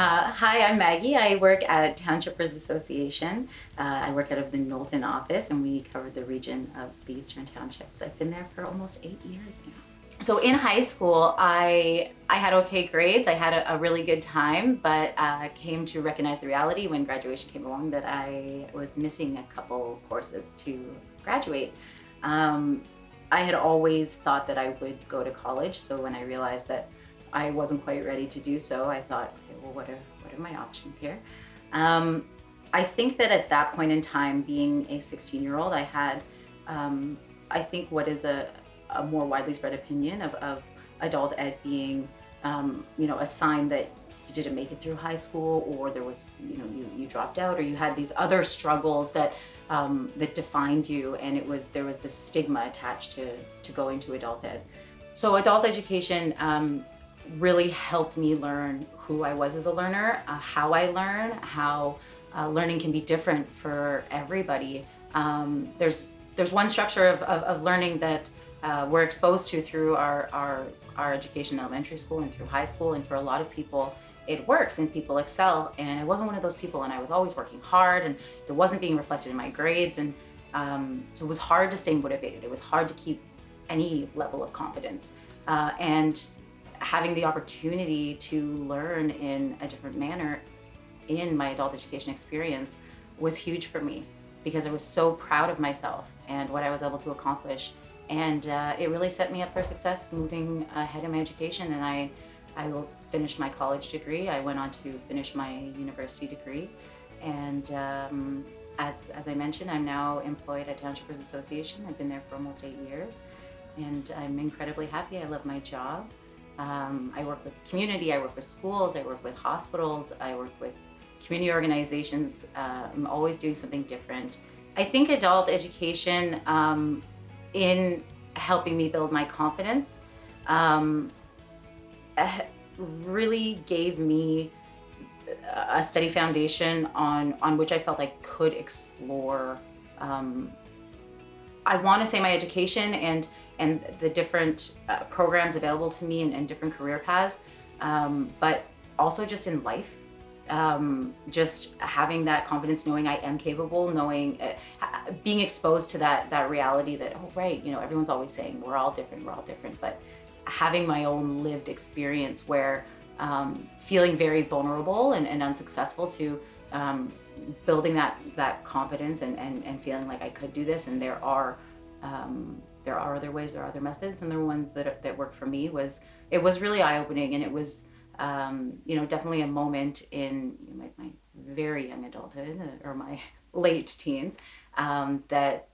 Hi, I'm Maggie. I work at Townshippers Association. I work out of the Knowlton office, and we cover the region of the Eastern Townships. I've been there for almost 8 years now. So in high school, I had okay grades. I had a really good time, but came to recognize the reality when graduation came along that I was missing a couple courses to graduate. Um, I had always thought that I would go to college, so when I realized that I wasn't quite ready to do so, I thought, okay, well, what are my options here? Um, I think that at that point in time, being a 16-year-old, I had, I think, what is a more widely spread opinion of adult ed being, a sign that you didn't make it through high school, or there was, you dropped out, or you had these other struggles that defined you, and there was this stigma attached to going to adult ed. So adult education really helped me learn who I was as a learner, how I learn, how learning can be different for everybody. There's one structure of learning that we're exposed to through our education in elementary school and through high school, and for a lot of people it works and people excel, and I wasn't one of those people, and I was always working hard and it wasn't being reflected in my grades, and so it was hard to stay motivated. It was hard to keep any level of confidence, and having the opportunity to learn in a different manner in my adult education experience was huge for me, because I was so proud of myself and what I was able to accomplish. And it really set me up for success moving ahead in my education. And I will finish my college degree. I went on to finish my university degree. And as I mentioned, I'm now employed at Townshippers Association. I've been there for almost 8 years. And I'm incredibly happy. I love my job. I work with community, I work with schools, I work with hospitals, I work with community organizations. I'm always doing something different. I think adult education, in helping me build my confidence, really gave me a steady foundation on which I felt I could explore. I want to say my education and the different programs available to me and different career paths, but also just in life. Just having that confidence, knowing I am capable, knowing, being exposed to that reality that, oh, right, everyone's always saying we're all different, but having my own lived experience where feeling very vulnerable and unsuccessful to building that confidence and feeling like I could do this, and there are other ways, there are other methods, and there are ones that work for me. It was really eye-opening, and it was definitely a moment in my very young adulthood, or my late teens, that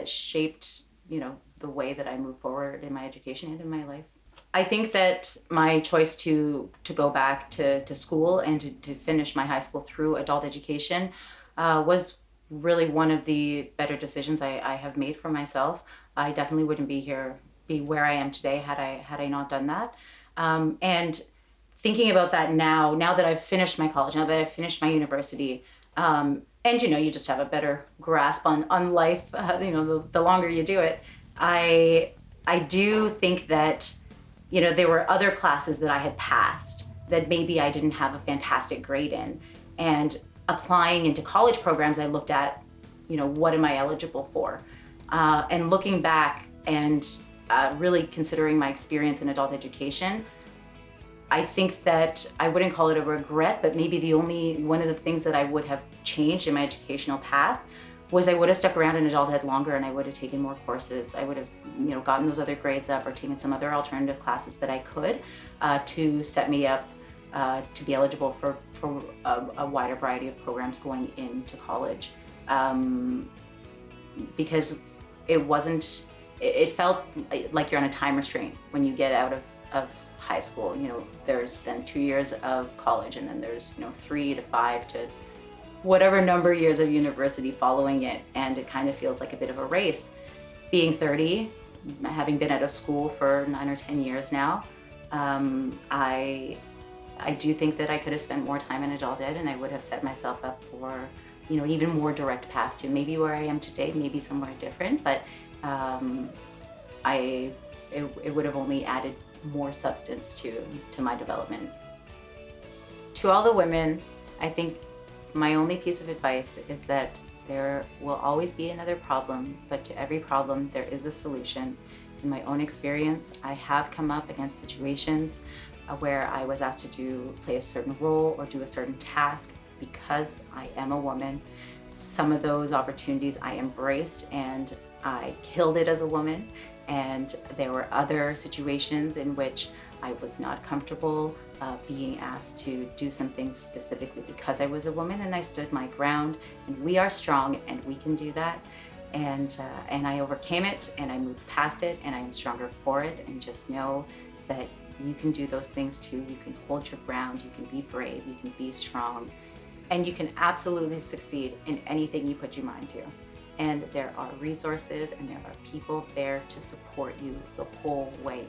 shaped the way that I move forward in my education and in my life. I think that my choice to go back to school and to finish my high school through adult education was really one of the better decisions I have made for myself. I definitely wouldn't be where I am today had I not done that. And thinking about that now that I've finished my college, now that I've finished my university, and you just have a better grasp on life, the longer you do it. I do think that there were other classes that I had passed that maybe I didn't have a fantastic grade in, and applying into college programs, I looked at, what am I eligible for? And looking back and really considering my experience in adult education, I think that I wouldn't call it a regret, but maybe one of the things that I would have changed in my educational path was I would have stuck around in adult ed longer, and I would have taken more courses. I would have, gotten those other grades up, or taken some other alternative classes that I could to set me up to be eligible for a wider variety of programs going into college. Because it felt like you're on a time restraint when you get out of high school. There's then 2 years of college, and then there's 3 to 5 to whatever number of years of university following it, and it kind of feels like a bit of a race. Being 30, having been out of school for 9 or 10 years now, I do think that I could have spent more time in adult ed, and I would have set myself up for an even more direct path to maybe where I am today, maybe somewhere different, but it would have only added more substance to my development. To all the women, I think my only piece of advice is that there will always be another problem, but to every problem there is a solution. In my own experience, I have come up against situations where I was asked to play a certain role or do a certain task because I am a woman. Some of those opportunities I embraced and I killed it as a woman, and there were other situations in which I was not comfortable being asked to do something specifically because I was a woman, and I stood my ground. And we are strong, and we can do that. And I overcame it, and I moved past it, and I am stronger for it. And just know that you can do those things too. You can hold your ground. You can be brave. You can be strong, and you can absolutely succeed in anything you put your mind to. And there are resources, and there are people there to support you the whole way.